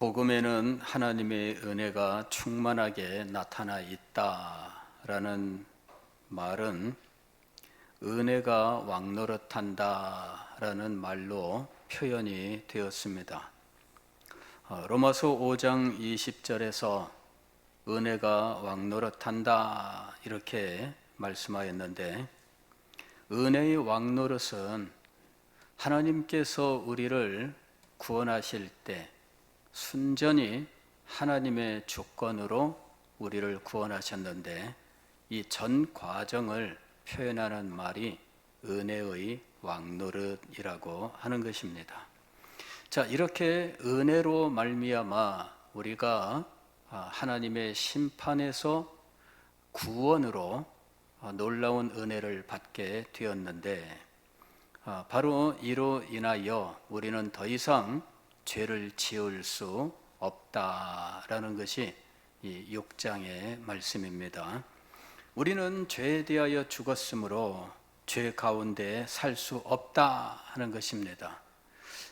복음에는 하나님의 은혜가 충만하게 나타나 있다라는 말은 은혜가 왕노릇한다라는 말로 표현이 되었습니다. 로마서 5장 20절에서 은혜가 왕노릇한다 이렇게 말씀하였는데, 은혜의 왕노릇은 하나님께서 우리를 구원하실 때 순전히 하나님의 주권으로 우리를 구원하셨는데, 이 전 과정을 표현하는 말이 은혜의 왕노릇이라고 하는 것입니다. 자, 이렇게 은혜로 말미암아 우리가 하나님의 심판에서 구원으로 놀라운 은혜를 받게 되었는데, 바로 이로 인하여 우리는 더 이상 죄를 지을 수 없다라는 것이 이 6장의 말씀입니다. 우리는 죄에 대하여 죽었으므로 죄 가운데 살 수 없다 하는 것입니다.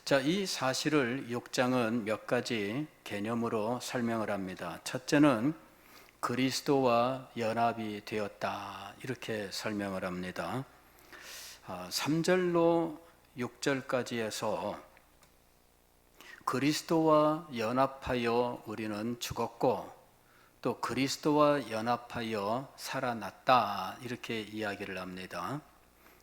자, 이 사실을 6장은 몇 가지 개념으로 설명을 합니다. 첫째는 그리스도와 연합이 되었다 이렇게 설명을 합니다. 3절로 6절까지 해서 그리스도와 연합하여 우리는 죽었고 또 그리스도와 연합하여 살아났다 이렇게 이야기를 합니다.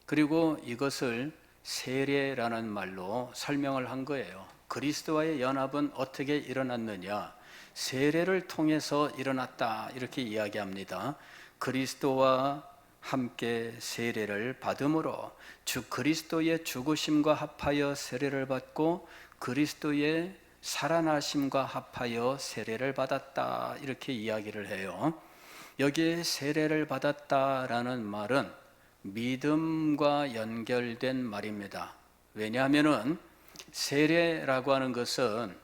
그리고 이것을 세례라는 말로 설명을 한 거예요. 그리스도와의 연합은 어떻게 일어났느냐? 세례를 통해서 일어났다 이렇게 이야기합니다. 그리스도와 함께 세례를 받음으로 주 그리스도의 죽으심과 합하여 세례를 받고 그리스도의 살아나심과 합하여 세례를 받았다 이렇게 이야기를 해요. 여기에 세례를 받았다라는 말은 믿음과 연결된 말입니다. 왜냐하면 세례라고 하는 것은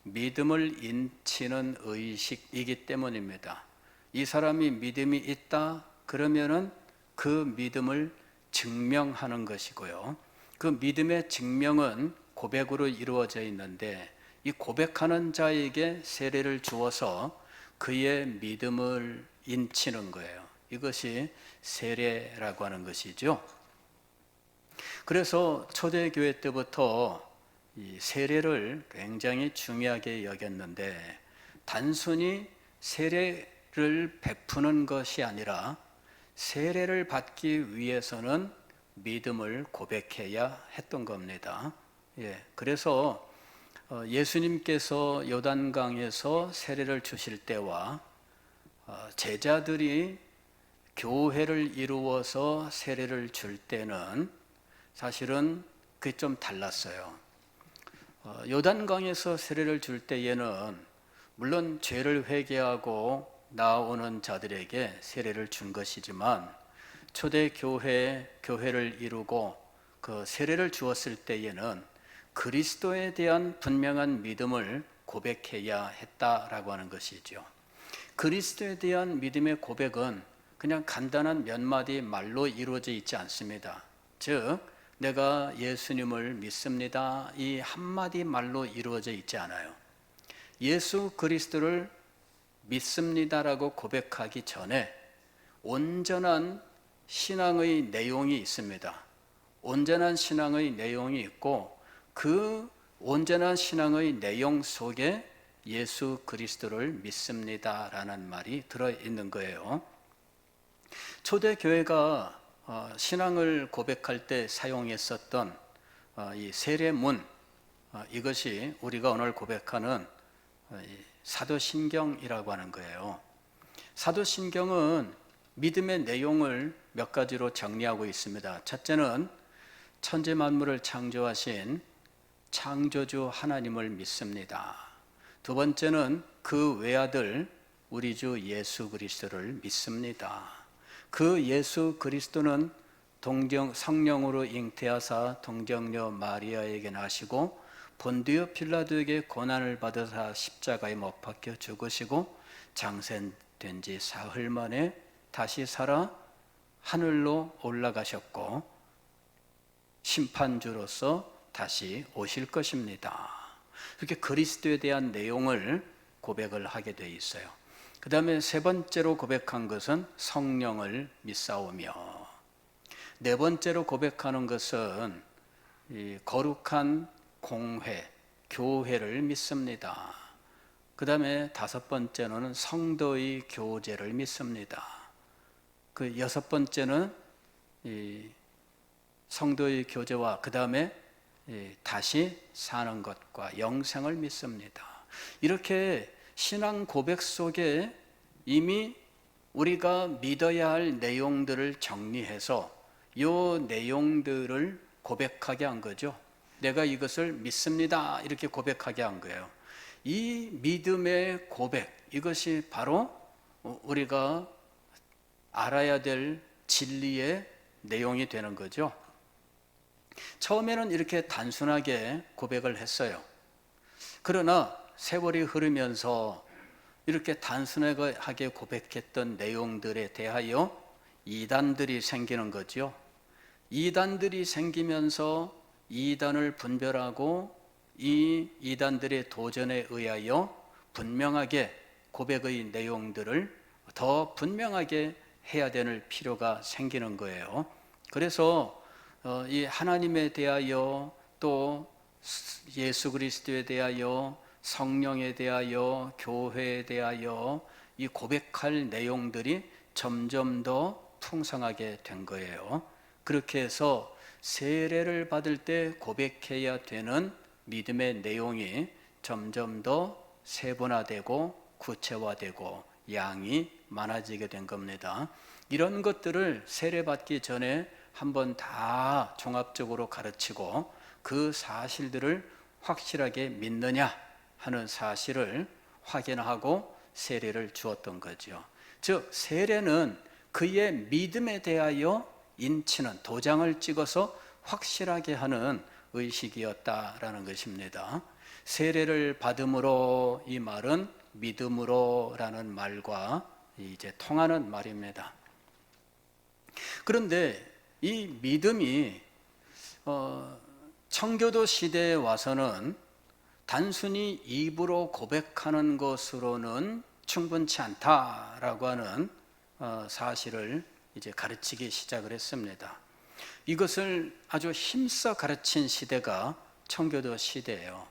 믿음을 인치는 의식이기 때문입니다. 이 사람이 믿음이 있다 그러면은 그 믿음을 증명하는 것이고요. 그 믿음의 증명은 고백으로 이루어져 있는데, 이 고백하는 자에게 세례를 주어서 그의 믿음을 인치는 거예요. 이것이 세례라고 하는 것이죠. 그래서 초대교회 때부터 이 세례를 굉장히 중요하게 여겼는데, 단순히 세례를 베푸는 것이 아니라 세례를 받기 위해서는 믿음을 고백해야 했던 겁니다. 그래서 예수님께서 요단강에서 세례를 주실 때와 제자들이 교회를 이루어서 세례를 줄 때는 사실은 그게 좀 달랐어요. 요단강에서 세례를 줄 때에는 물론 죄를 회개하고 나오는 자들에게 세례를 준 것이지만, 교회를 이루고 그 세례를 주었을 때에는 그리스도에 대한 분명한 믿음을 고백해야 했다라고 하는 것이죠. 그리스도에 대한 믿음의 고백은 그냥 간단한 몇 마디 말로 이루어져 있지 않습니다. 즉, 내가 예수님을 믿습니다, 이 한마디 말로 이루어져 있지 않아요. 예수 그리스도를 믿습니다라고 고백하기 전에 온전한 신앙의 내용이 있습니다. 온전한 신앙의 내용이 있고, 그 온전한 신앙의 내용 속에 예수 그리스도를 믿습니다라는 말이 들어있는 거예요. 초대교회가 신앙을 고백할 때 사용했었던 이 세례문, 이것이 우리가 오늘 고백하는 사도신경이라고 하는 거예요. 사도신경은 믿음의 내용을 몇 가지로 정리하고 있습니다. 첫째는 천지 만물을 창조하신 창조주 하나님을 믿습니다. 두 번째는 그 외아들 우리 주 예수 그리스도를 믿습니다. 그 예수 그리스도는 성령으로 잉태하사 동정녀 마리아에게 나시고 본디오 필라도에게 고난을 받으사 십자가에 못 박혀 죽으시고 장생된 지 사흘 만에 다시 살아 하늘로 올라가셨고 심판주로서 다시 오실 것입니다. 이렇게 그리스도에 대한 내용을 고백을 하게 돼 있어요. 그 다음에 세 번째로 고백한 것은 성령을 믿사오며, 네 번째로 고백하는 것은 이 거룩한 공회, 교회를 믿습니다. 그 다음에 다섯 번째는 성도의 교제를 믿습니다. 그 여섯 번째는 이 성도의 교제와 그 다음에 다시 사는 것과 영생을 믿습니다. 이렇게 신앙 고백 속에 이미 우리가 믿어야 할 내용들을 정리해서 이 내용들을 고백하게 한 거죠. 내가 이것을 믿습니다. 이렇게 고백하게 한 거예요. 이 믿음의 고백, 이것이 바로 우리가 알아야 될 진리의 내용이 되는 거죠. 처음에는 이렇게 단순하게 고백을 했어요. 그러나 세월이 흐르면서 이렇게 단순하게 고백했던 내용들에 대하여 이단들이 생기는 거죠. 이단들이 생기면서 이단을 분별하고 이 이단들의 도전에 의하여 분명하게 고백의 내용들을 더 분명하게 해야 되는 필요가 생기는 거예요. 그래서 이 하나님에 대하여 또 예수 그리스도에 대하여 성령에 대하여 교회에 대하여 이 고백할 내용들이 점점 더 풍성하게 된 거예요. 그렇게 해서 세례를 받을 때 고백해야 되는 믿음의 내용이 점점 더 세분화되고 구체화되고 양이 많아지게 된 겁니다. 이런 것들을 세례받기 전에 한번 다 종합적으로 가르치고 그 사실들을 확실하게 믿느냐 하는 사실을 확인하고 세례를 주었던 거죠. 즉 세례는 그의 믿음에 대하여 인치는 도장을 찍어서 확실하게 하는 의식이었다라는 것입니다. 세례를 받음으로, 이 말은 믿음으로라는 말과 이제 통하는 말입니다. 그런데 이 믿음이 청교도 시대에 와서는 단순히 입으로 고백하는 것으로는 충분치 않다라고 하는 사실을 이제 가르치기 시작을 했습니다. 이것을 아주 힘써 가르친 시대가 청교도 시대예요.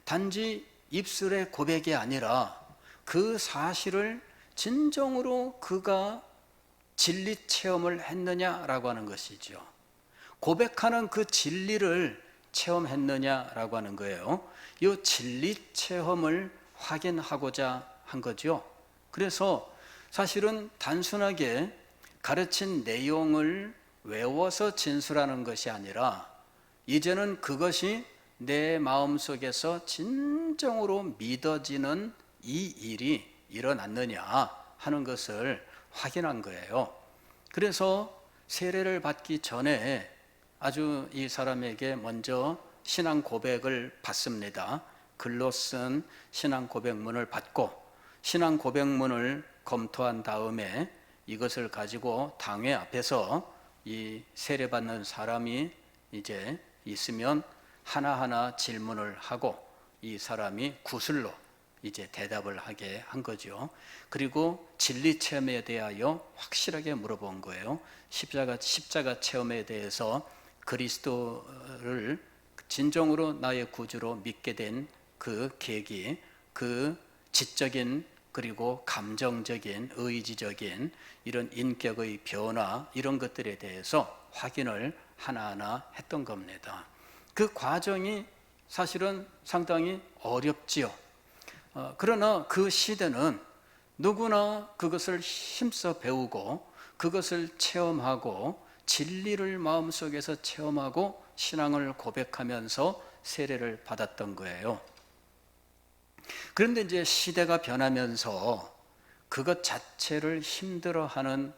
단지 입술의 고백이 아니라 그 사실을 진정으로 그가 진리 체험을 했느냐라고 하는 것이죠. 고백하는 그 진리를 체험했느냐라고 하는 거예요. 이 진리 체험을 확인하고자 한 거죠. 그래서 사실은 단순하게 가르친 내용을 외워서 진술하는 것이 아니라 이제는 그것이 내 마음속에서 진정으로 믿어지는 이 일이 일어났느냐 하는 것을 확인한 거예요. 그래서 세례를 받기 전에 아주 이 사람에게 먼저 신앙 고백을 받습니다. 글로 쓴 신앙 고백문을 받고 신앙 고백문을 검토한 다음에 이것을 가지고 당회 앞에서 이 세례받는 사람이 이제 있으면 하나하나 질문을 하고 이 사람이 구슬로 이제 대답을 하게 한 거죠. 그리고 진리 체험에 대하여 확실하게 물어본 거예요. 십자가 체험에 대해서 그리스도를 진정으로 나의 구주로 믿게 된 그 계기, 그 지적인 그리고 감정적인 의지적인 이런 인격의 변화, 이런 것들에 대해서 확인을 하나하나 했던 겁니다. 그 과정이 사실은 상당히 어렵지요. 그러나 그 시대는 누구나 그것을 힘써 배우고 그것을 체험하고 진리를 마음속에서 체험하고 신앙을 고백하면서 세례를 받았던 거예요. 그런데 이제 시대가 변하면서 그것 자체를 힘들어하는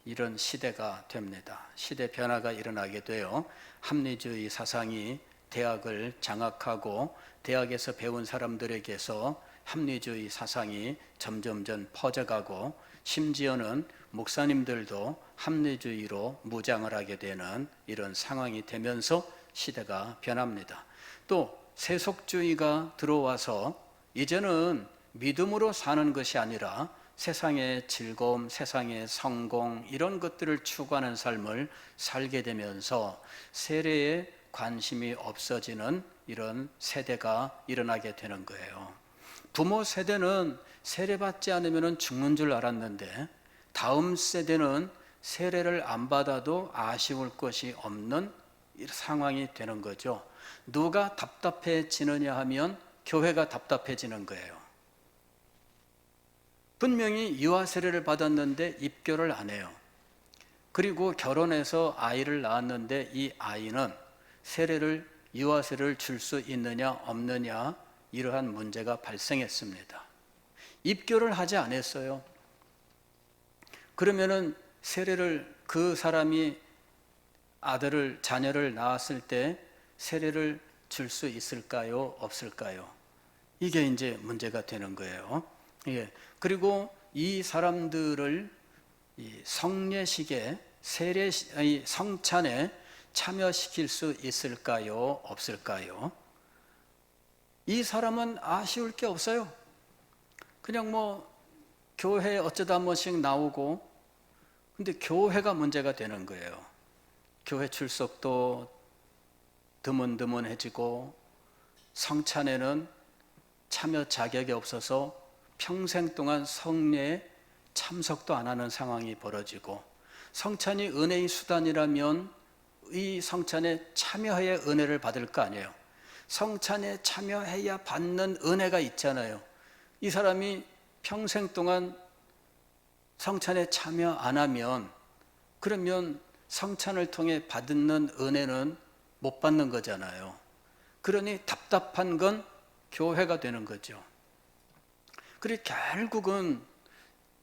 이런 시대가 됩니다. 시대 변화가 일어나게 돼요. 합리주의 사상이 대학을 장악하고 대학에서 배운 사람들에게서 합리주의 사상이 점점점 퍼져가고 심지어는 목사님들도 합리주의로 무장을 하게 되는 이런 상황이 되면서 시대가 변합니다. 또 세속주의가 들어와서 이제는 믿음으로 사는 것이 아니라 세상의 즐거움, 세상의 성공 이런 것들을 추구하는 삶을 살게 되면서 세례에 관심이 없어지는 이런 세대가 일어나게 되는 거예요. 부모 세대는 세례받지 않으면 죽는 줄 알았는데 다음 세대는 세례를 안 받아도 아쉬울 것이 없는 상황이 되는 거죠. 누가 답답해지느냐 하면 교회가 답답해지는 거예요. 분명히 유아 세례를 받았는데 입교를 안 해요. 그리고 결혼해서 아이를 낳았는데 이 아이는 유아 세례를 줄 수 있느냐 없느냐 이러한 문제가 발생했습니다. 입교를 하지 않았어요. 그러면은 세례를 그 사람이 자녀를 낳았을 때 세례를 줄 수 있을까요? 없을까요? 이게 이제 문제가 되는 거예요. 예. 그리고 이 사람들을 이 성례식에 성찬에 참여시킬 수 있을까요? 없을까요? 이 사람은 아쉬울 게 없어요. 그냥 교회에 어쩌다 한 번씩 나오고, 근데 교회가 문제가 되는 거예요. 교회 출석도 드문드문해지고 성찬에는 참여 자격이 없어서 평생 동안 성례에 참석도 안 하는 상황이 벌어지고, 성찬이 은혜의 수단이라면 이 성찬에 참여해야 은혜를 받을 거 아니에요. 성찬에 참여해야 받는 은혜가 있잖아요. 이 사람이 평생 동안 성찬에 참여 안 하면 그러면 성찬을 통해 받는 은혜는 못 받는 거잖아요. 그러니 답답한 건 교회가 되는 거죠. 그리고 결국은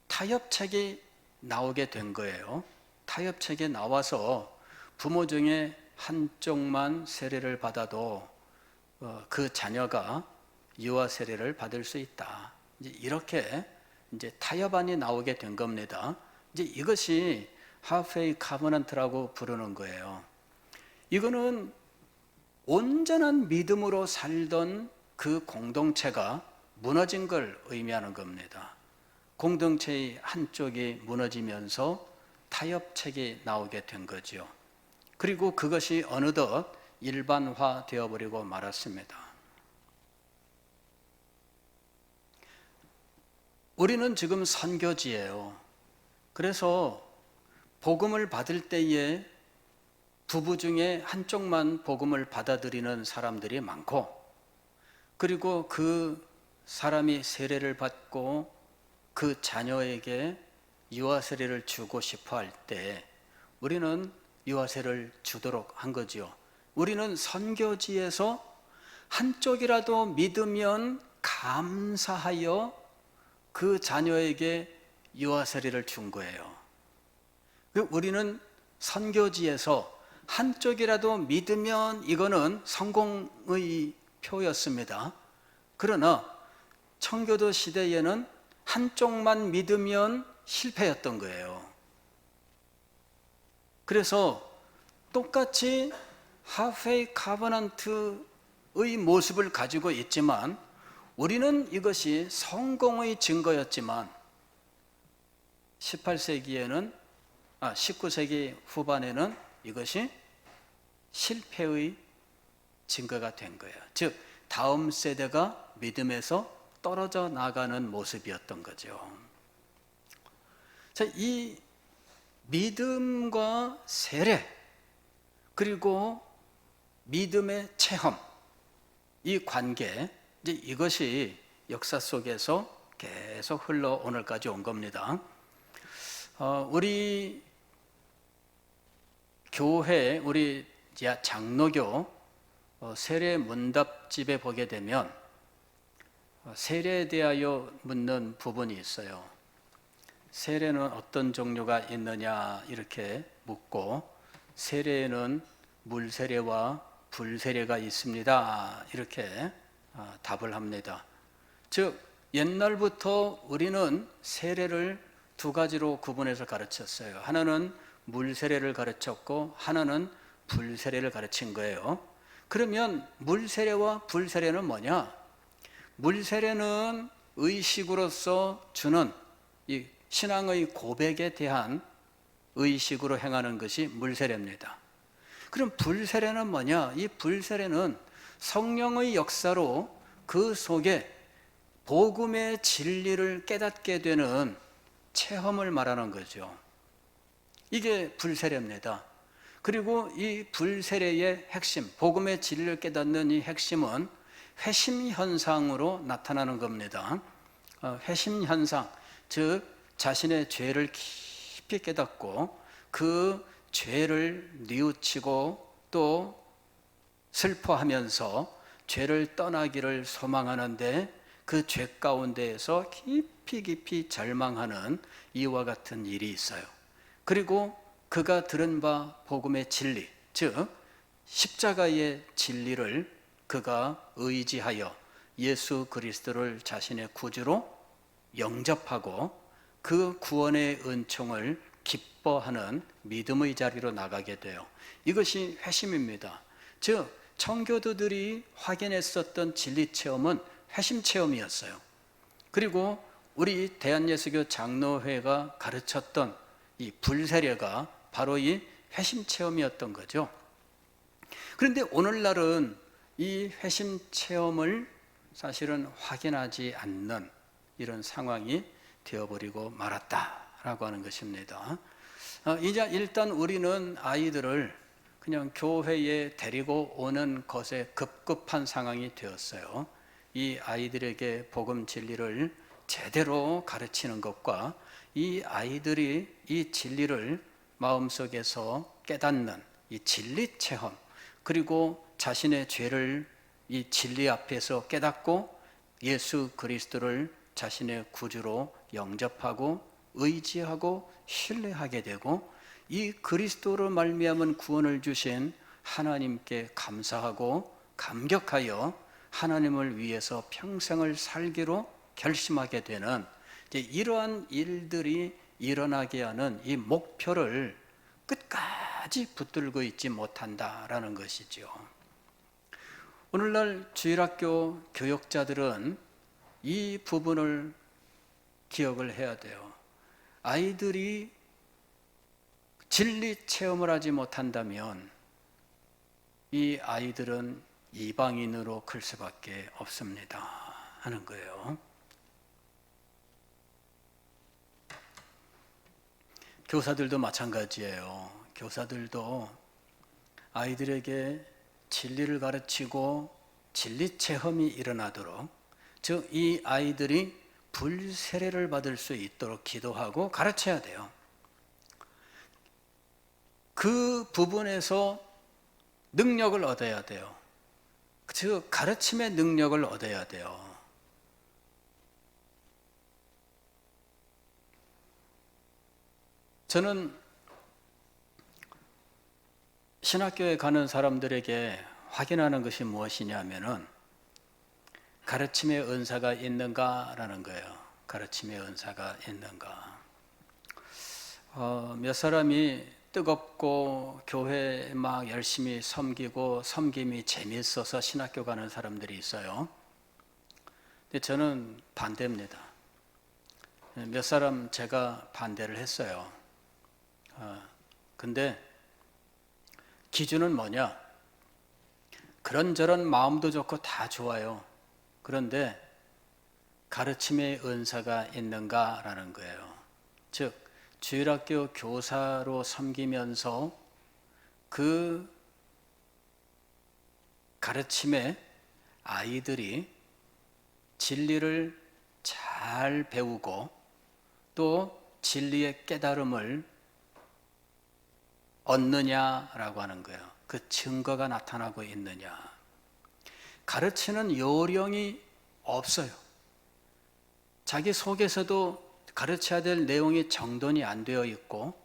타협책이 나오게 된 거예요. 타협책이 나와서 부모 중에 한쪽만 세례를 받아도 그 자녀가 유아 세례를 받을 수 있다. 이렇게 타협안이 나오게 된 겁니다. 이것이 하페이 카버넌트라고 부르는 거예요. 이거는 온전한 믿음으로 살던 그 공동체가 무너진 걸 의미하는 겁니다. 공동체의 한쪽이 무너지면서 타협책이 나오게 된 거죠. 그리고 그것이 어느덧 일반화 되어버리고 말았습니다. 우리는 지금 선교지예요. 그래서 복음을 받을 때에 부부 중에 한쪽만 복음을 받아들이는 사람들이 많고, 그리고 그 사람이 세례를 받고 그 자녀에게 유아 세례를 주고 싶어 할 때 우리는 유아 세례를 주도록 한 거지요. 우리는 선교지에서 한쪽이라도 믿으면 감사하여 그 자녀에게 유아 세례를 준 거예요. 우리는 선교지에서 한쪽이라도 믿으면 이거는 성공의 표였습니다. 그러나 청교도 시대에는 한쪽만 믿으면 실패였던 거예요. 그래서 똑같이 하페이 카버넌트의 모습을 가지고 있지만 우리는 이것이 성공의 증거였지만 19세기 후반에는 이것이 실패의 증거가 된 거예요. 즉 다음 세대가 믿음에서 떨어져 나가는 모습이었던 거죠. 자, 이 믿음과 세례 그리고 믿음의 체험, 이 관계, 이것이 역사 속에서 계속 흘러 오늘까지 온 겁니다. 우리 교회, 우리 장로교 세례 문답집에 보게 되면 세례에 대하여 묻는 부분이 있어요. 세례는 어떤 종류가 있느냐 이렇게 묻고, 세례에는 물세례와 불세례가 있습니다 이렇게 답을 합니다. 즉 옛날부터 우리는 세례를 두 가지로 구분해서 가르쳤어요. 하나는 물세례를 가르쳤고 하나는 불세례를 가르친 거예요. 그러면 물세례와 불세례는 뭐냐? 물세례는 의식으로서 주는 이 신앙의 고백에 대한 의식으로 행하는 것이 물세례입니다. 그럼 불세례는 뭐냐? 이 불세례는 성령의 역사로 그 속에 복음의 진리를 깨닫게 되는 체험을 말하는 거죠. 이게 불세례입니다. 그리고 이 불세례의 핵심, 복음의 진리를 깨닫는 이 핵심은 회심 현상으로 나타나는 겁니다. 회심 현상, 즉 자신의 죄를 깊이 깨닫고 그 죄를 뉘우치고 또 슬퍼하면서 죄를 떠나기를 소망하는데 그 죄 가운데에서 깊이 절망하는 이와 같은 일이 있어요. 그리고 그가 들은 바 복음의 진리, 즉 십자가의 진리를 그가 의지하여 예수 그리스도를 자신의 구주로 영접하고 그 구원의 은총을 기뻐하는 믿음의 자리로 나가게 돼요. 이것이 회심입니다. 즉 청교도들이 확인했었던 진리 체험은 회심 체험이었어요. 그리고 우리 대한예수교 장로회가 가르쳤던 이 불세례가 바로 이 회심 체험이었던 거죠. 그런데 오늘날은 이 회심 체험을 사실은 확인하지 않는 이런 상황이 되어버리고 말았다라고 하는 것입니다. 이제 일단 우리는 아이들을 그냥 교회에 데리고 오는 것에 급급한 상황이 되었어요. 이 아이들에게 복음 진리를 제대로 가르치는 것과 이 아이들이 이 진리를 마음속에서 깨닫는 이 진리 체험, 그리고 자신의 죄를 이 진리 앞에서 깨닫고 예수 그리스도를 자신의 구주로 영접하고 의지하고 신뢰하게 되고 이 그리스도로 말미암은 구원을 주신 하나님께 감사하고 감격하여 하나님을 위해서 평생을 살기로 결심하게 되는 이러한 일들이 일어나게 하는 이 목표를 끝까지 붙들고 있지 못한다라는 것이죠. 오늘날 주일학교 교역자들은 이 부분을 기억을 해야 돼요. 아이들이 진리 체험을 하지 못한다면 이 아이들은 이방인으로 클 수밖에 없습니다 하는 거예요. 교사들도 마찬가지예요. 교사들도 아이들에게 진리를 가르치고 진리 체험이 일어나도록, 즉 이 아이들이 불세례를 받을 수 있도록 기도하고 가르쳐야 돼요. 그 부분에서 능력을 얻어야 돼요. 즉 가르침의 능력을 얻어야 돼요. 저는 신학교에 가는 사람들에게 확인하는 것이 무엇이냐면은 가르침의 은사가 있는가라는 거예요. 가르침의 은사가 있는가. 몇 사람이 뜨겁고 교회 막 열심히 섬기고 섬김이 재미있어서 신학교 가는 사람들이 있어요. 근데 저는 반대입니다. 몇 사람 제가 반대를 했어요. 근데 기준은 뭐냐? 그런저런 마음도 좋고 다 좋아요. 그런데 가르침의 은사가 있는가라는 거예요. 즉 주일학교 교사로 섬기면서 그 가르침에 아이들이 진리를 잘 배우고 또 진리의 깨달음을 얻느냐라고 하는 거예요. 그 증거가 나타나고 있느냐. 가르치는 요령이 없어요. 자기 속에서도 가르쳐야 될 내용이 정돈이 안 되어 있고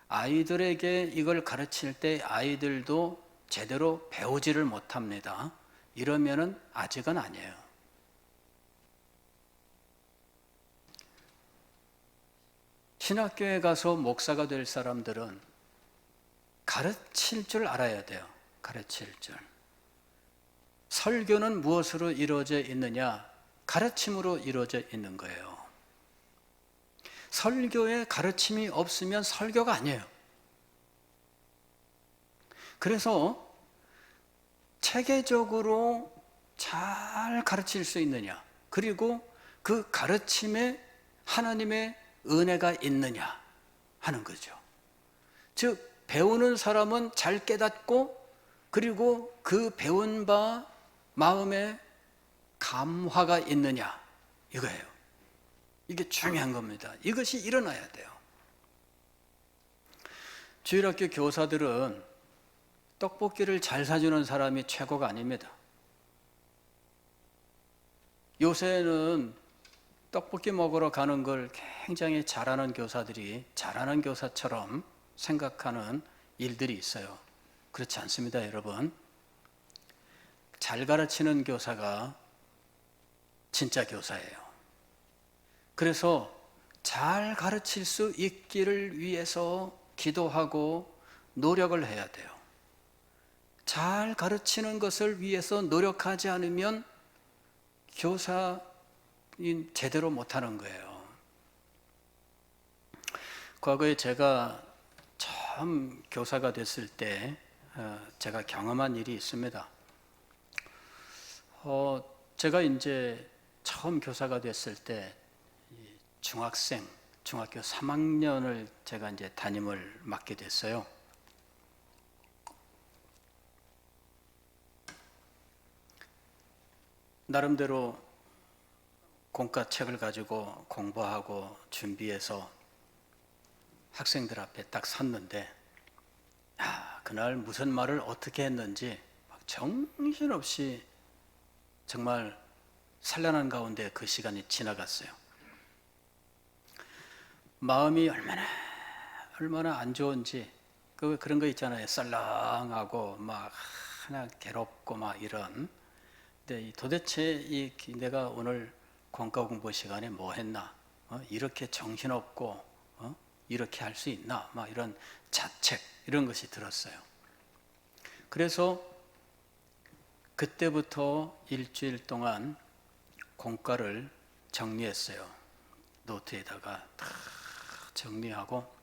아이들에게 이걸 가르칠 때 아이들도 제대로 배우지를 못합니다. 이러면은 아직은 아니에요. 신학교에 가서 목사가 될 사람들은 가르칠 줄 알아야 돼요. 가르칠 줄. 설교는 무엇으로 이루어져 있느냐? 가르침으로 이루어져 있는 거예요. 설교에 가르침이 없으면 설교가 아니에요. 그래서 체계적으로 잘 가르칠 수 있느냐, 그리고 그 가르침에 하나님의 은혜가 있느냐 하는 거죠. 즉 배우는 사람은 잘 깨닫고 그리고 그 배운 바 마음에 감화가 있느냐 이거예요. 이게 중요한 겁니다. 이것이 일어나야 돼요. 주일학교 교사들은 떡볶이를 잘 사주는 사람이 최고가 아닙니다. 요새는 떡볶이 먹으러 가는 걸 굉장히 잘하는 교사들이 잘하는 교사처럼 생각하는 일들이 있어요. 그렇지 않습니다, 여러분. 잘 가르치는 교사가 진짜 교사예요. 그래서 잘 가르칠 수 있기를 위해서 기도하고 노력을 해야 돼요. 잘 가르치는 것을 위해서 노력하지 않으면 교사인 제대로 못하는 거예요. 과거에 제가 처음 교사가 됐을 때 제가 경험한 일이 있습니다. 제가 이제 처음 교사가 됐을 때 중학교 3학년을 제가 이제 담임을 맡게 됐어요. 나름대로 공과책을 가지고 공부하고 준비해서 학생들 앞에 딱 섰는데 그날 무슨 말을 어떻게 했는지 막 정신없이 정말 산란한 가운데 그 시간이 지나갔어요. 마음이 얼마나 안 좋은지 그런 거 있잖아요. 썰렁하고 막 하나 괴롭고 막 이런. 근데 도대체 내가 오늘 공과 공부 시간에 뭐 했나? 이렇게 정신없고 이렇게 할 수 있나? 막 이런 자책 이런 것이 들었어요. 그래서 그때부터 일주일 동안 공과를 정리했어요. 노트에다가 다 정리하고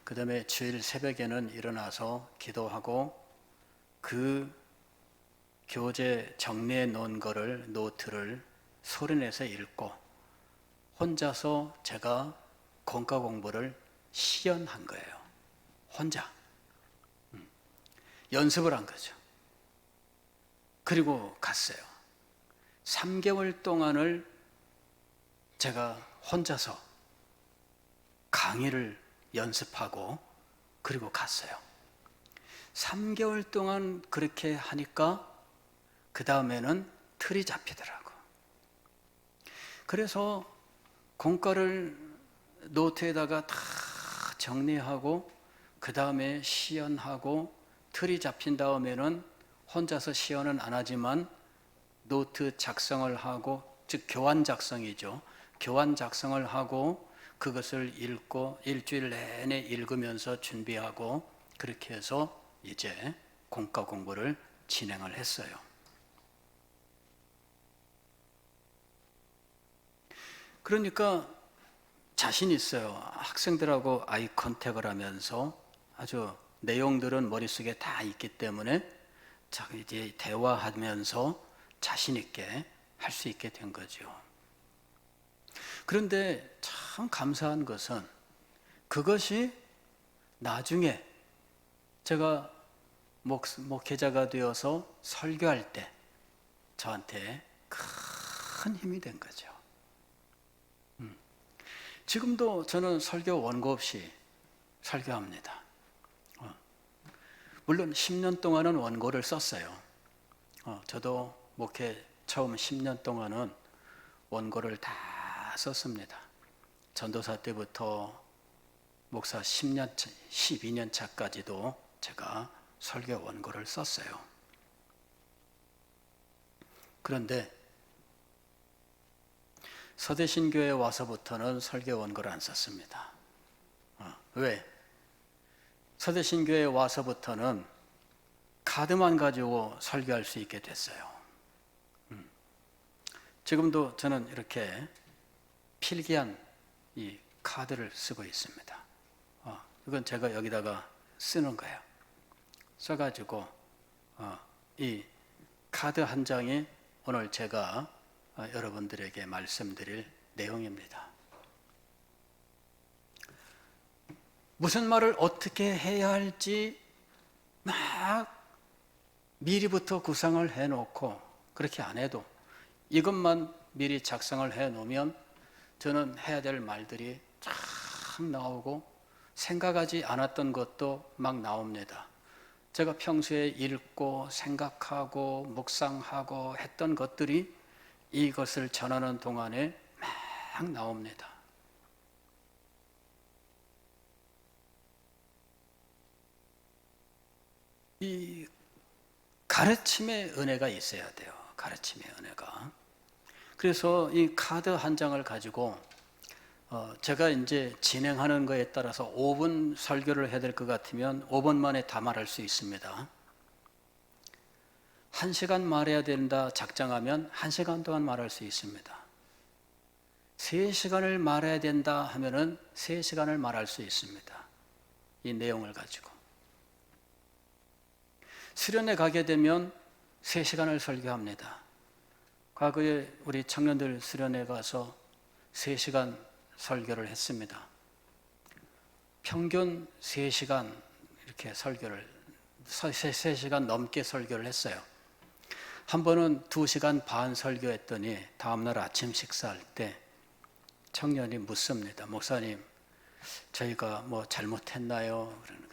그 다음에 주일 새벽에는 일어나서 기도하고 그 교재 정리해 놓은 거를 노트를 소리내서 읽고 혼자서 제가 공과 공부를 시연한 거예요. 혼자 연습을 한 거죠. 그리고 갔어요. 3개월 동안을 제가 혼자서 강의를 연습하고 그리고 갔어요. 3개월 동안 그렇게 하니까 그 다음에는 틀이 잡히더라고. 그래서 공과를 노트에다가 다 정리하고 그 다음에 시연하고 틀이 잡힌 다음에는 혼자서 시연은 안 하지만 노트 작성을 하고, 즉 교환 작성이죠. 교환 작성을 하고 그것을 읽고 일주일 내내 읽으면서 준비하고 그렇게 해서 이제 공과 공부를 진행을 했어요. 그러니까 자신 있어요. 학생들하고 아이 컨택을 하면서 아주 내용들은 머릿속에 다 있기 때문에 자, 이제 대화하면서 자신 있게 할 수 있게 된 거죠. 그런데 참 감사한 것은 그것이 나중에 제가 목회자가 되어서 설교할 때 저한테 큰 힘이 된 거죠. 지금도 저는 설교 원고 없이 설교합니다. 물론 10년 동안은 원고를 썼어요. 저도 목회 처음 10년 동안은 원고를 다 썼습니다. 전도사 때부터 목사 12년 차까지도 제가 설교 원고를 썼어요. 그런데 서대신교회에 와서부터는 설교 원고를 안 썼습니다. 왜? 서대신교회에 와서부터는 카드만 가지고 설교할 수 있게 됐어요. 지금도 저는 이렇게 필기한 이 카드를 쓰고 있습니다. 이건 제가 여기다가 쓰는 거예요. 써가지고 이 카드 한 장이 오늘 제가 여러분들에게 말씀드릴 내용입니다. 무슨 말을 어떻게 해야 할지 막 미리부터 구상을 해놓고, 그렇게 안 해도 이것만 미리 작성을 해놓으면 저는 해야 될 말들이 쫙 나오고 생각하지 않았던 것도 막 나옵니다. 제가 평소에 읽고 생각하고 묵상하고 했던 것들이 이것을 전하는 동안에 막 나옵니다. 이 가르침의 은혜가 있어야 돼요. 가르침의 은혜가. 그래서 이 카드 한 장을 가지고 제가 이제 진행하는 거에 따라서 5분 설교를 해야 될 것 같으면 5분 만에 다 말할 수 있습니다. 1시간 말해야 된다 작정하면 1시간 동안 말할 수 있습니다. 3시간을 말해야 된다 하면은 3시간을 말할 수 있습니다. 이 내용을 가지고. 수련회 가게 되면 3시간을 설교합니다. 과거에 우리 청년들 수련회 가서 3시간 설교를 했습니다. 평균 3시간 이렇게 설교를, 3시간 넘게 설교를 했어요. 한 번은 2시간 반 설교했더니 다음날 아침 식사할 때 청년이 묻습니다. 목사님, 저희가 뭐 잘못했나요? 그러는 거예요.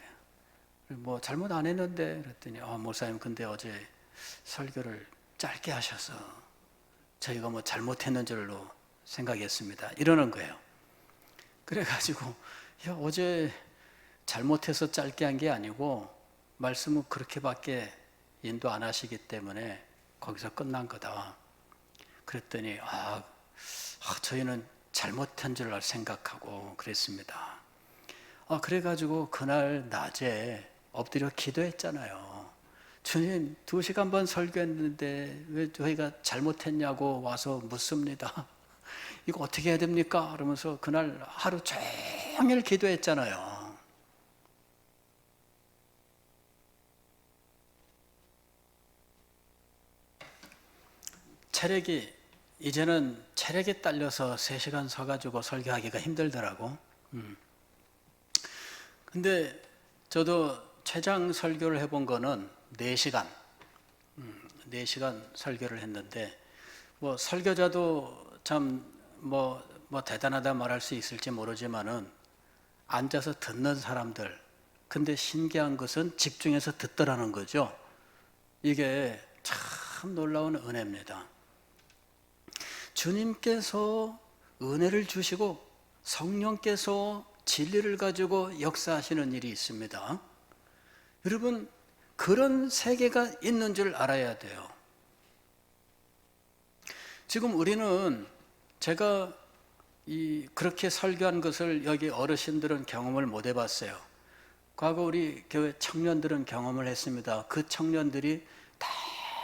뭐 잘못 안 했는데, 그랬더니 목사님 근데 어제 설교를 짧게 하셔서 저희가 뭐 잘못했는 줄로 생각했습니다. 이러는 거예요. 그래가지고 어제 잘못해서 짧게 한 게 아니고 말씀은 그렇게밖에 인도 안 하시기 때문에 거기서 끝난 거다. 그랬더니 저희는 잘못한 줄 생각하고 그랬습니다. 그래가지고 그날 낮에 엎드려 기도했잖아요. 주님, 2시간 반 설교했는데 왜 저희가 잘못했냐고 와서 묻습니다. 이거 어떻게 해야 됩니까? 그러면서 그날 하루 종일 기도했잖아요. 이제는 체력에 딸려서 3시간 서가지고 설교하기가 힘들더라고. 근데 저도 최장 설교를 해본 거는 4시간. 4시간 설교를 했는데, 뭐 설교자도 참 뭐 대단하다 말할 수 있을지 모르지만은 앉아서 듣는 사람들, 근데 신기한 것은 집중해서 듣더라는 거죠. 이게 참 놀라운 은혜입니다. 주님께서 은혜를 주시고 성령께서 진리를 가지고 역사하시는 일이 있습니다. 여러분, 그런 세계가 있는 줄 알아야 돼요. 지금 우리는 제가 그렇게 설교한 것을 여기 어르신들은 경험을 못 해봤어요. 과거 우리 교회 청년들은 경험을 했습니다. 그 청년들이 다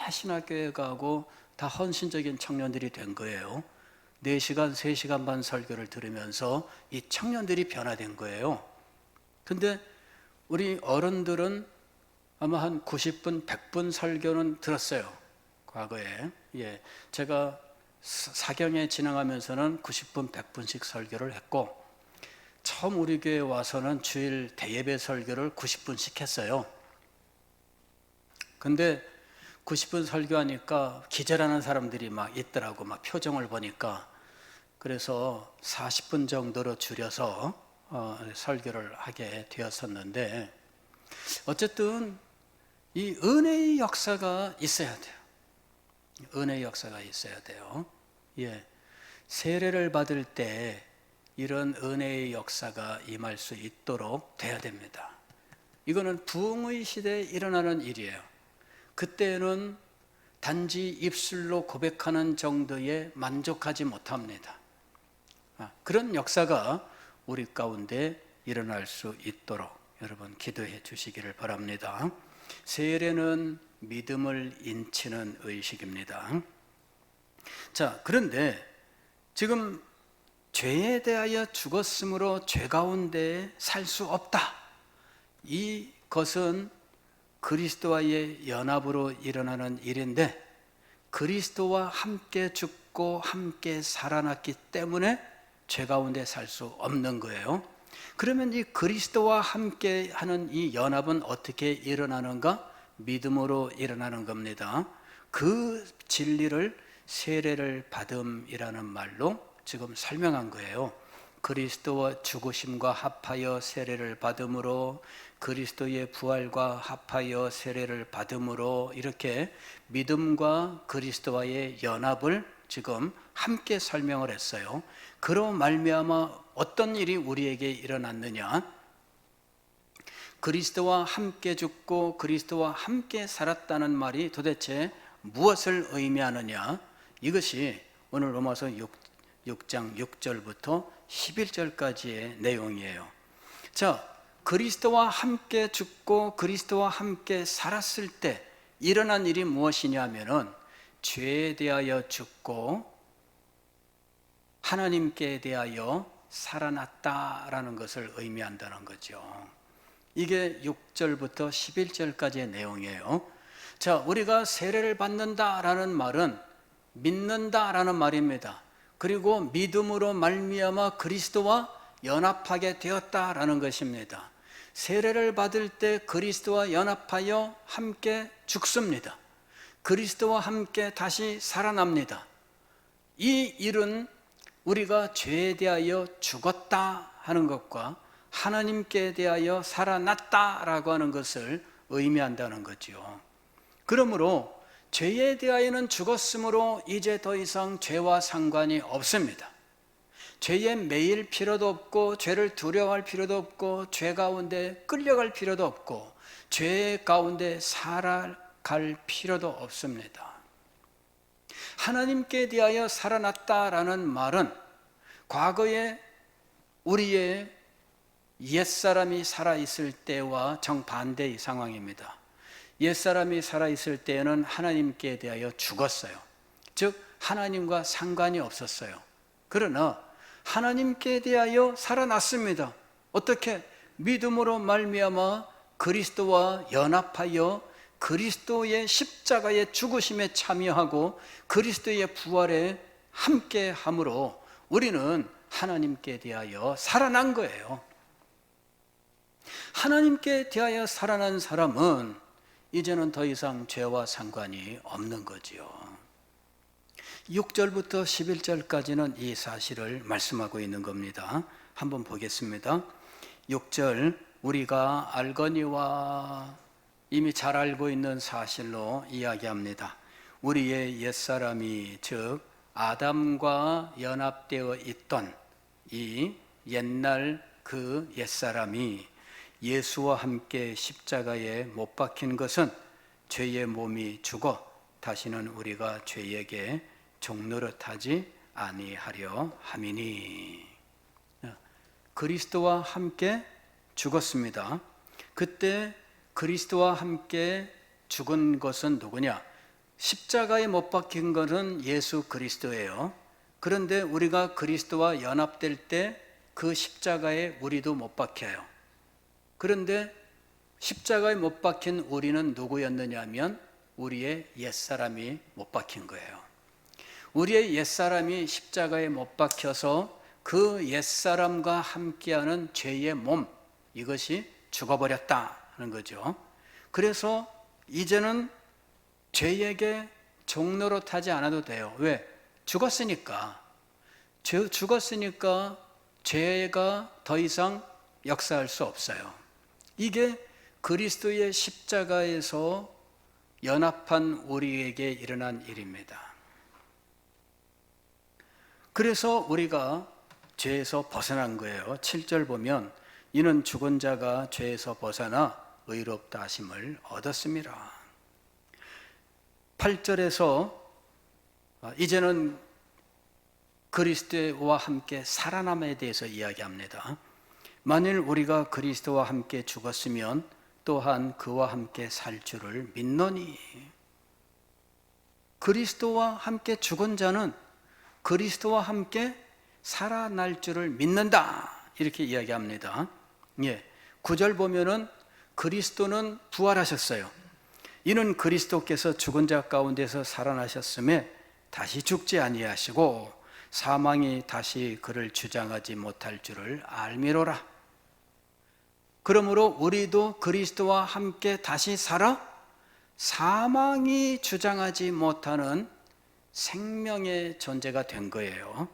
신학교에 가고 다 헌신적인 청년들이 된 거예요. 4시간, 3시간 반 설교를 들으면서 이 청년들이 변화된 거예요. 근데 우리 어른들은 아마 한 90분, 100분 설교는 들었어요. 과거에. 제가 사경에 진행하면서는 90분, 100분씩 설교를 했고, 처음 우리 교회에 와서는 주일 대예배 설교를 90분씩 했어요. 근데 90분 설교하니까 기절하는 사람들이 막 있더라고. 막 표정을 보니까. 그래서 40분 정도로 줄여서 설교를 하게 되었었는데, 어쨌든 이 은혜의 역사가 있어야 돼요. 은혜의 역사가 있어야 돼요. 세례를 받을 때 이런 은혜의 역사가 임할 수 있도록 돼야 됩니다. 이거는 부흥의 시대에 일어나는 일이에요. 그때는 단지 입술로 고백하는 정도에 만족하지 못합니다. 그런 역사가 우리 가운데 일어날 수 있도록 여러분 기도해 주시기를 바랍니다. 세례는 믿음을 인치는 의식입니다. 자, 그런데 지금 죄에 대하여 죽었으므로 죄 가운데 살 수 없다. 이것은 그리스도와의 연합으로 일어나는 일인데, 그리스도와 함께 죽고 함께 살아났기 때문에 죄 가운데 살 수 없는 거예요. 그러면 이 그리스도와 함께 하는 이 연합은 어떻게 일어나는가? 믿음으로 일어나는 겁니다. 그 진리를 세례를 받음이라는 말로 지금 설명한 거예요. 그리스도와 죽으심과 합하여 세례를 받음으로, 그리스도의 부활과 합하여 세례를 받음으로, 이렇게 믿음과 그리스도와의 연합을 지금 함께 설명을 했어요. 그로 말미암아 어떤 일이 우리에게 일어났느냐? 그리스도와 함께 죽고 그리스도와 함께 살았다는 말이 도대체 무엇을 의미하느냐? 이것이 오늘 로마서 6장 6절부터 11절까지의 내용이에요. 자, 그리스도와 함께 죽고 그리스도와 함께 살았을 때 일어난 일이 무엇이냐면은 죄에 대하여 죽고 하나님께 대하여 살아났다라는 것을 의미한다는 거죠. 이게 6절부터 11절까지의 내용이에요. 자, 우리가 세례를 받는다라는 말은 믿는다라는 말입니다. 그리고 믿음으로 말미암아 그리스도와 연합하게 되었다라는 것입니다. 세례를 받을 때 그리스도와 연합하여 함께 죽습니다. 그리스도와 함께 다시 살아납니다. 이 일은 우리가 죄에 대하여 죽었다 하는 것과 하나님께 대하여 살아났다라고 하는 것을 의미한다는 거죠. 그러므로 죄에 대하여는 죽었으므로 이제 더 이상 죄와 상관이 없습니다. 죄에 매일 필요도 없고, 죄를 두려워할 필요도 없고, 죄 가운데 끌려갈 필요도 없고, 죄 가운데 살아갈 필요도 없습니다. 하나님께 대하여 살아났다라는 말은 과거에 우리의 옛사람이 살아있을 때와 정반대의 상황입니다. 옛사람이 살아있을 때에는 하나님께 대하여 죽었어요. 즉 하나님과 상관이 없었어요. 그러나 하나님께 대하여 살아났습니다. 어떻게? 믿음으로 말미암아 그리스도와 연합하여 그리스도의 십자가의 죽으심에 참여하고 그리스도의 부활에 함께함으로 우리는 하나님께 대하여 살아난 거예요. 하나님께 대하여 살아난 사람은 이제는 더 이상 죄와 상관이 없는 거지요. 6절부터 11절까지는 이 사실을 말씀하고 있는 겁니다. 한번 보겠습니다. 6절, 우리가 알거니와, 이미 잘 알고 있는 사실로 이야기합니다. 우리의 옛사람이, 즉 아담과 연합되어 있던 이 옛날 그 옛사람이 예수와 함께 십자가에 못 박힌 것은 죄의 몸이 죽어 다시는 우리가 죄에게 종노릇하지 아니하려 함이니. 그리스도와 함께 죽었습니다. 그때 그리스도와 함께 죽은 것은 누구냐? 십자가에 못 박힌 것은 예수 그리스도예요. 그런데 우리가 그리스도와 연합될 때 그 십자가에 우리도 못 박혀요. 그런데 십자가에 못 박힌 우리는 누구였느냐 하면 우리의 옛사람이 못 박힌 거예요. 우리의 옛사람이 십자가에 못 박혀서 그 옛사람과 함께하는 죄의 몸, 이것이 죽어버렸다는 거죠. 그래서 이제는 죄에게 종노릇하지 않아도 돼요. 왜? 죽었으니까. 죽었으니까 죄가 더 이상 역사할 수 없어요. 이게 그리스도의 십자가에서 연합한 우리에게 일어난 일입니다. 그래서 우리가 죄에서 벗어난 거예요. 7절 보면 이는 죽은 자가 죄에서 벗어나 의롭다 하심을 얻었습니다. 8절에서 이제는 그리스도와 함께 살아남에 대해서 이야기합니다. 만일 우리가 그리스도와 함께 죽었으면 또한 그와 함께 살 줄을 믿노니. 그리스도와 함께 죽은 자는 그리스도와 함께 살아날 줄을 믿는다, 이렇게 이야기합니다. 9절 보면은 그리스도는 부활하셨어요. 이는 그리스도께서 죽은 자 가운데서 살아나셨음에 다시 죽지 아니하시고 사망이 다시 그를 주장하지 못할 줄을 알미로라. 그러므로 우리도 그리스도와 함께 다시 살아 사망이 주장하지 못하는 생명의 존재가 된 거예요.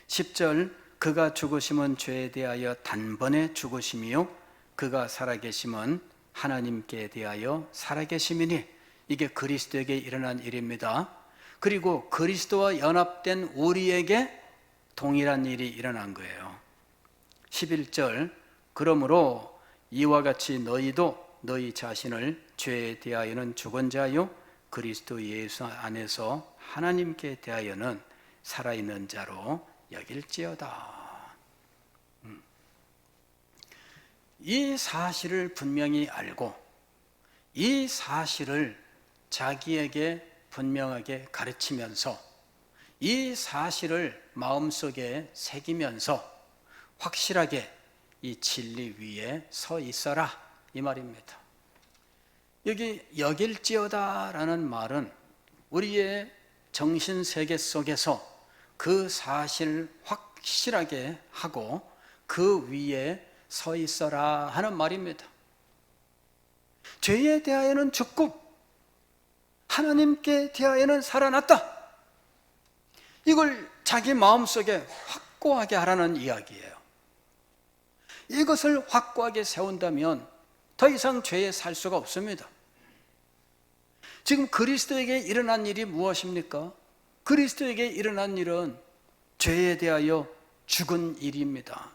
10절, 그가 죽으심은 죄에 대하여 단번에 죽으심이요 그가 살아계심은 하나님께 대하여 살아계심이니. 이게 그리스도에게 일어난 일입니다. 그리고 그리스도와 연합된 우리에게 동일한 일이 일어난 거예요. 11절, 그러므로 이와 같이 너희도 너희 자신을 죄에 대하여는 죽은 자요 그리스도 예수 안에서 하나님께 대하여는 살아있는 자로 여길지어다. 이 사실을 분명히 알고 이 사실을 자기에게 분명하게 가르치면서 이 사실을 마음속에 새기면서 확실하게 이 진리 위에 서 있어라, 이 말입니다. 여기 여길지어다 라는 말은 우리의 정신세계 속에서 그 사실을 확실하게 하고 그 위에 서 있어라 하는 말입니다. 죄에 대하여는 죽고 하나님께 대하여는 살아났다, 이걸 자기 마음속에 확고하게 하라는 이야기예요. 이것을 확고하게 세운다면 더 이상 죄에 살 수가 없습니다. 지금 그리스도에게 일어난 일이 무엇입니까? 그리스도에게 일어난 일은 죄에 대하여 죽은 일입니다.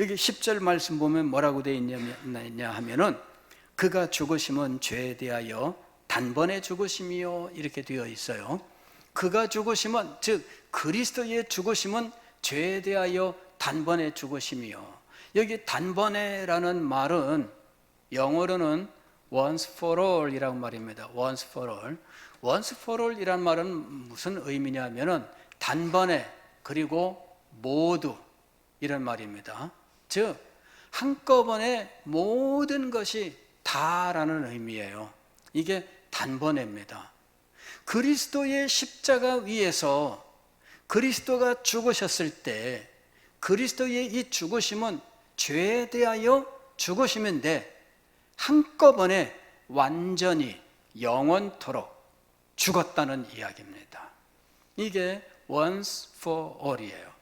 여기 10절 말씀 보면 뭐라고 되어 있냐 하면은 그가 죽으심은 죄에 대하여 단번에 죽으심이요, 이렇게 되어 있어요. 그가 죽으심은, 즉 그리스도의 죽으심은 죄에 대하여 단번에 죽으심이요. 여기 단번에라는 말은 영어로는 once for all 이라는 말입니다. once for all. once for all 이란 말은 무슨 의미냐 하면은 단번에 그리고 모두 이런 말입니다. 즉 한꺼번에 모든 것이 다라는 의미예요. 이게 단번에입니다. 그리스도의 십자가 위에서 그리스도가 죽으셨을 때 그리스도의 이 죽으심은 죄에 대하여 죽으심인데 한꺼번에 완전히 영원토록 죽었다는 이야기입니다. 이게 once for all이에요.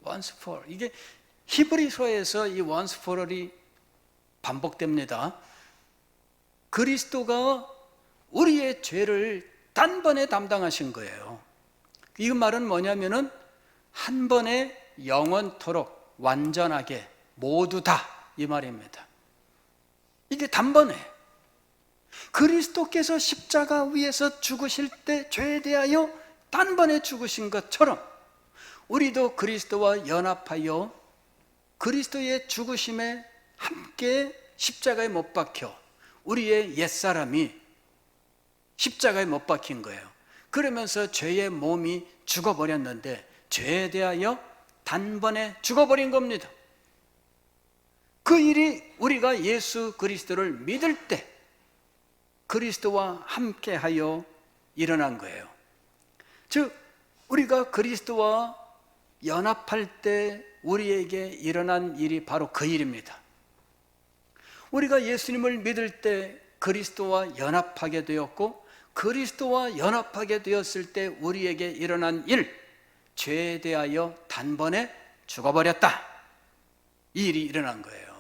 once for all. 이게 히브리서에서 이 once for all이 반복됩니다. 그리스도가 우리의 죄를 단번에 담당하신 거예요. 이 말은 뭐냐면은 한 번에 영원토록 완전하게 모두 다, 이 말입니다. 이게 단번에 그리스도께서 십자가 위에서 죽으실 때 죄에 대하여 단번에 죽으신 것처럼 우리도 그리스도와 연합하여 그리스도의 죽으심에 함께 십자가에 못 박혀 우리의 옛사람이 십자가에 못 박힌 거예요. 그러면서 죄의 몸이 죽어버렸는데 죄에 대하여 단번에 죽어버린 겁니다. 그 일이 우리가 예수 그리스도를 믿을 때 그리스도와 함께하여 일어난 거예요. 즉 우리가 그리스도와 연합할 때 우리에게 일어난 일이 바로 그 일입니다. 우리가 예수님을 믿을 때 그리스도와 연합하게 되었고 그리스도와 연합하게 되었을 때 우리에게 일어난 일, 죄에 대하여 단번에 죽어버렸다, 이 일이 일어난 거예요.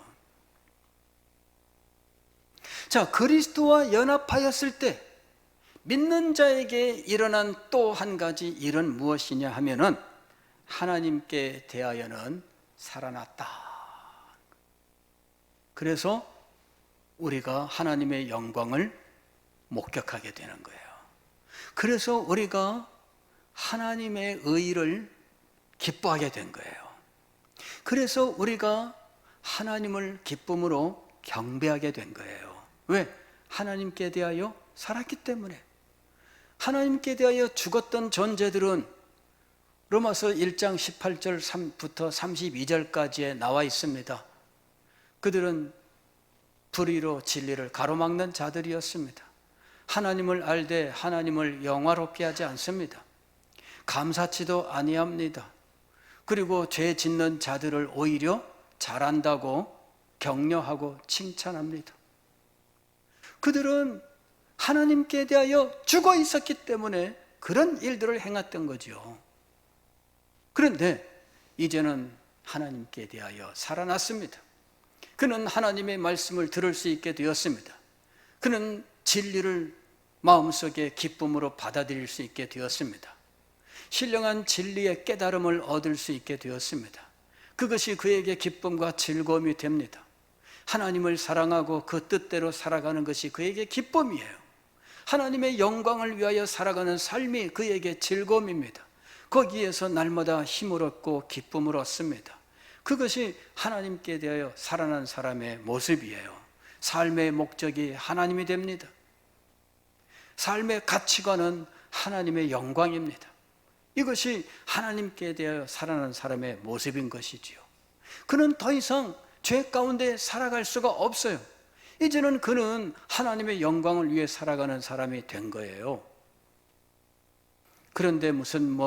자, 그리스도와 연합하였을 때 믿는 자에게 일어난 또 한 가지 일은 무엇이냐 하면은 하나님께 대하여는 살아났다. 그래서 우리가 하나님의 영광을 목격하게 되는 거예요. 그래서 우리가 하나님의 의를 기뻐하게 된 거예요. 그래서 우리가 하나님을 기쁨으로 경배하게 된 거예요. 왜? 하나님께 대하여 살았기 때문에. 하나님께 대하여 죽었던 존재들은 로마서 1장 18절부터 32절까지에 나와 있습니다. 그들은 불의로 진리를 가로막는 자들이었습니다. 하나님을 알되 하나님을 영화롭게 하지 않습니다. 감사치도 아니합니다. 그리고 죄 짓는 자들을 오히려 잘한다고 격려하고 칭찬합니다. 그들은 하나님께 대하여 죽어 있었기 때문에 그런 일들을 행했던 거죠. 그런데 이제는 하나님께 대하여 살아났습니다. 그는 하나님의 말씀을 들을 수 있게 되었습니다. 그는 진리를 마음속에 기쁨으로 받아들일 수 있게 되었습니다. 신령한 진리의 깨달음을 얻을 수 있게 되었습니다. 그것이 그에게 기쁨과 즐거움이 됩니다. 하나님을 사랑하고 그 뜻대로 살아가는 것이 그에게 기쁨이에요. 하나님의 영광을 위하여 살아가는 삶이 그에게 즐거움입니다. 거기에서 날마다 힘을 얻고 기쁨을 얻습니다. 그것이 하나님께 대하여 살아난 사람의 모습이에요. 삶의 목적이 하나님이 됩니다. 삶의 가치관은 하나님의 영광입니다. 이것이 하나님께 대하여 살아난 사람의 모습인 것이지요. 그는 더 이상 죄 가운데 살아갈 수가 없어요. 이제는 그는 하나님의 영광을 위해 살아가는 사람이 된 거예요. 그런데 무슨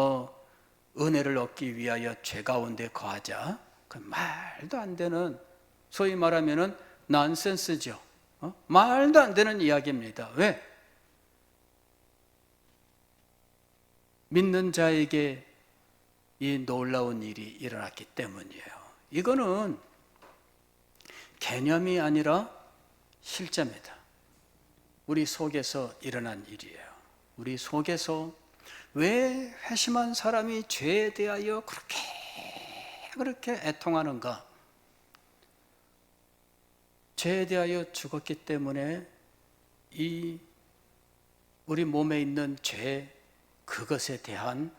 은혜를 얻기 위하여 죄 가운데 거하자, 그 말도 안 되는, 소위 말하면은 난센스죠. 말도 안 되는 이야기입니다. 왜? 믿는 자에게 이 놀라운 일이 일어났기 때문이에요. 이거는 개념이 아니라 실제입니다. 우리 속에서 일어난 일이에요. 우리 속에서 왜 회심한 사람이 죄에 대하여 그렇게 애통하는가? 죄에 대하여 죽었기 때문에 이 우리 몸에 있는 죄, 그것에 대한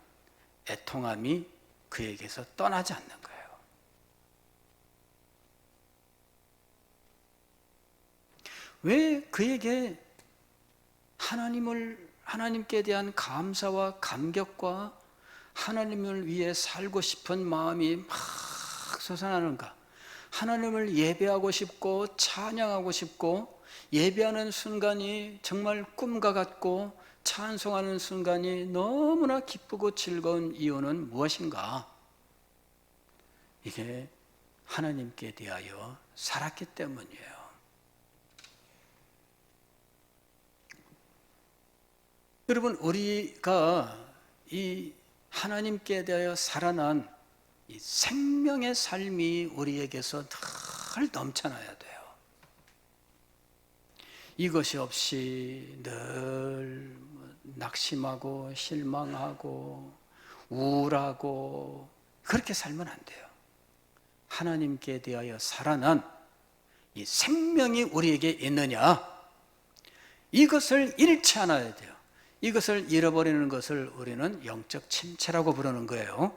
애통함이 그에게서 떠나지 않는 거예요. 왜 그에게 하나님께 대한 감사와 감격과 하나님을 위해 살고 싶은 마음이 막 솟아나는가? 하나님을 예배하고 싶고 찬양하고 싶고 예배하는 순간이 정말 꿈과 같고 찬송하는 순간이 너무나 기쁘고 즐거운 이유는 무엇인가? 이게 하나님께 대하여 살았기 때문이에요. 여러분, 우리가 이 하나님께 대하여 살아난 이 생명의 삶이 우리에게서 늘 넘쳐나야 돼요. 이것이 없이 늘 낙심하고 실망하고 우울하고 그렇게 살면 안 돼요. 하나님께 대하여 살아난 이 생명이 우리에게 있느냐, 이것을 잃지 않아야 돼요. 이것을 잃어버리는 것을 우리는 영적 침체라고 부르는 거예요.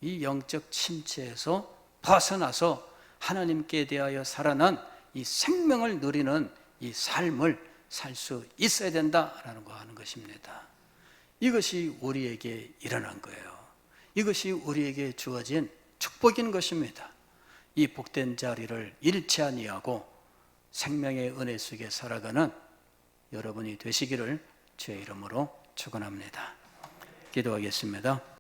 이 영적 침체에서 벗어나서 하나님께 대하여 살아난 이 생명을 누리는 이 삶을 살 수 있어야 된다라는 거 하는 것입니다. 이것이 우리에게 일어난 거예요. 이것이 우리에게 주어진 축복인 것입니다. 이 복된 자리를 잃지 아니하고 생명의 은혜 속에 살아가는 여러분이 되시기를 주의 이름으로 축원합니다. 기도하겠습니다.